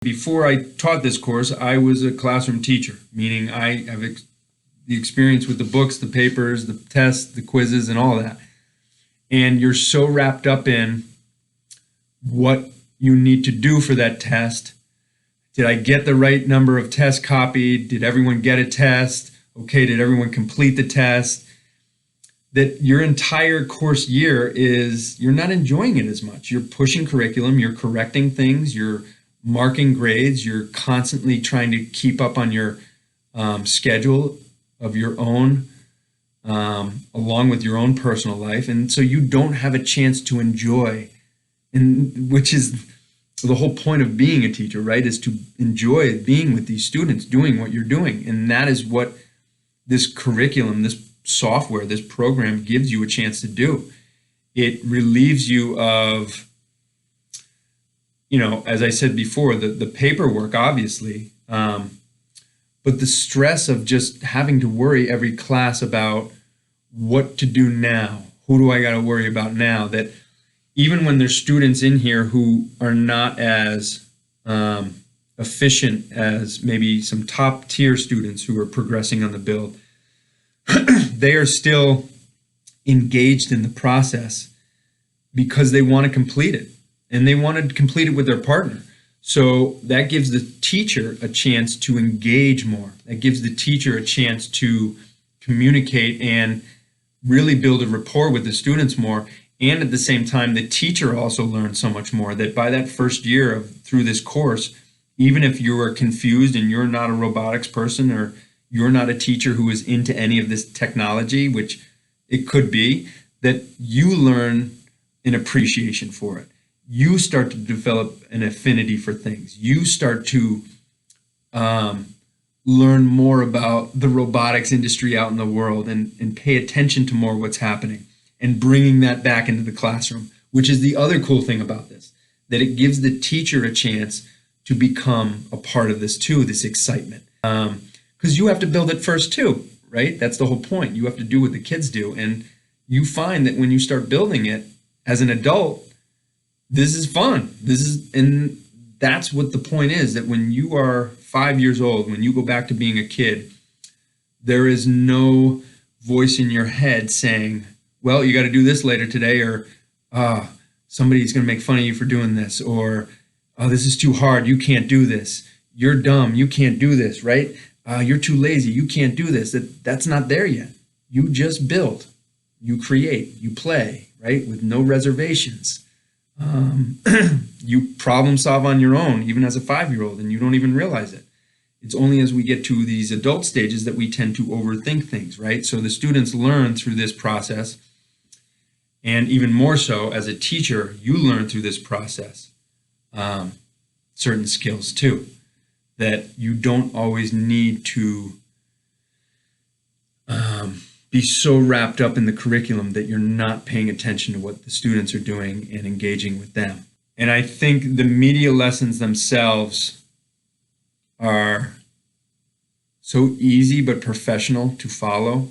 Before I taught this course, I was a classroom teacher, meaning I have the experience with the books, the papers, the tests, the quizzes, and all that. And you're so wrapped up in what you need to do for that test. Did I get the right number of tests copied? Did everyone get a test? Okay, did everyone complete the test? That your entire course year you're not enjoying it as much. You're pushing curriculum, you're correcting things, you're marking grades, you're constantly trying to keep up on your schedule of your own, along with your own personal life. And so you don't have a chance to enjoy, and which is the whole point of being a teacher, right? Is to enjoy being with these students, doing what you're doing. And that is what this curriculum, this software, this program gives you a chance to do. It relieves you of, as I said before, the paperwork, obviously, but the stress of just having to worry every class about what to do now. Who do I got to worry about now? That even when there's students in here who are not as efficient as maybe some top tier students who are progressing on the build, they are still engaged in the process because they want to complete it. And they want to complete it with their partner. So that gives the teacher a chance to engage more. That gives the teacher a chance to communicate and really build a rapport with the students more. And at the same time, the teacher also learns so much more that by that first year through this course, even if you are confused and you're not a robotics person or you're not a teacher who is into any of this technology, which it could be, that you learn an appreciation for it. You start to develop an affinity for things. You start to learn more about the robotics industry out in the world and pay attention to more what's happening and bringing that back into the classroom, which is the other cool thing about this, that it gives the teacher a chance to become a part of this too, this excitement. Because you have to build it first too, right? That's the whole point. You have to do what the kids do. And you find that when you start building it as an adult, this is fun. And that's what the point is, that when you are 5 years old, when you go back to being a kid, there is no voice in your head saying, well, you got to do this later today, or somebody's going to make fun of you for doing this, or oh, this is too hard, you can't do this. You're dumb, you can't do this, right? You're too lazy, you can't do this. That's not there yet. You just build, you create, you play, right? With no reservations. You problem solve on your own, even as a 5-year-old, and you don't even realize it. It's only as we get to these adult stages that we tend to overthink things, right? So the students learn through this process, and even more so as a teacher, you learn through this process certain skills too, that you don't always need to be so wrapped up in the curriculum that you're not paying attention to what the students are doing and engaging with them. And I think the media lessons themselves are so easy but professional to follow.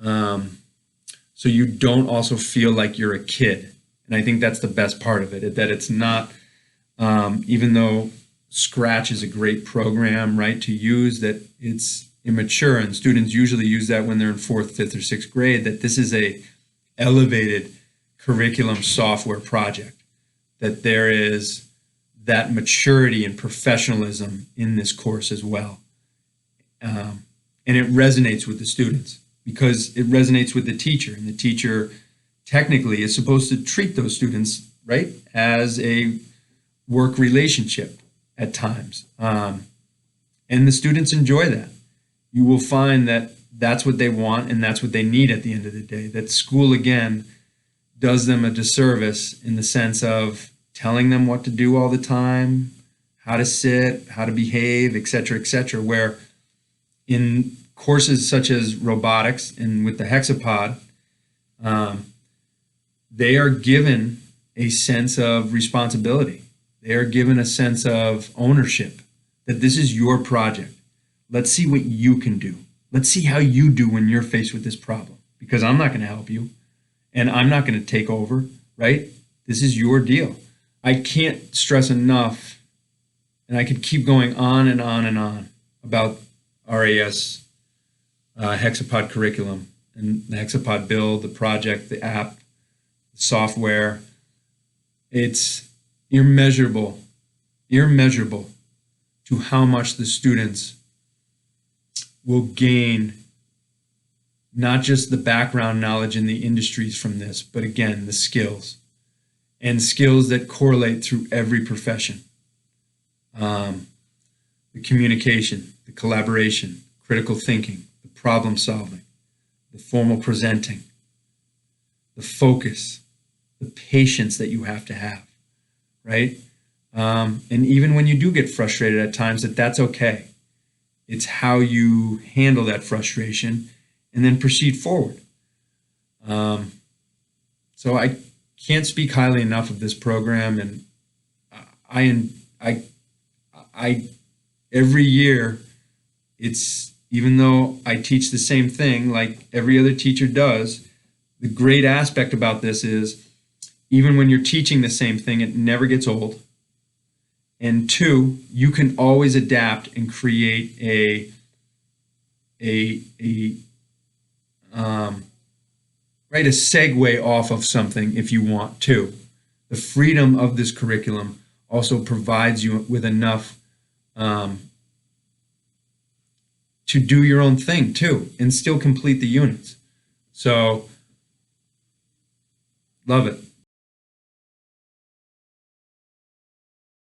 So you don't also feel like you're a kid. And I think that's the best part of it, that it's not, even though Scratch is a great program, right, to use, that it's immature, and students usually use that when they're in 4th, 5th, or 6th grade, that this is a elevated curriculum software project, that there is that maturity and professionalism in this course as well. And it resonates with the students because it resonates with the teacher, and the teacher technically is supposed to treat those students, right, as a work relationship at times. And the students enjoy that. You will find that that's what they want and that's what they need at the end of the day. That school, again, does them a disservice in the sense of telling them what to do all the time, how to sit, how to behave, etc., where in courses such as robotics and with the hexapod, they are given a sense of responsibility. They are given a sense of ownership, that this is your project. Let's see what you can do. Let's see how you do when you're faced with this problem, because I'm not going to help you and I'm not going to take over, right? This is your deal. I can't stress enough And I could keep going on and on and on about RAS hexapod curriculum and the hexapod build, the project, the app, the software. You're measurable to how much the students will gain, not just the background knowledge in the industries from this, but again, the skills, and skills that correlate through every profession. The communication, the collaboration, critical thinking, the problem solving, the formal presenting, the focus, the patience that you have to have, right? And even when you do get frustrated at times, that's okay. It's how you handle that frustration and then proceed forward. So I can't speak highly enough of this program, and I every year, even though I teach the same thing like every other teacher does, the great aspect about this is even when you're teaching the same thing, it never gets old. And two, you can always adapt and create a segue off of something if you want to. The freedom of this curriculum also provides you with enough to do your own thing too and still complete the units. So, love it.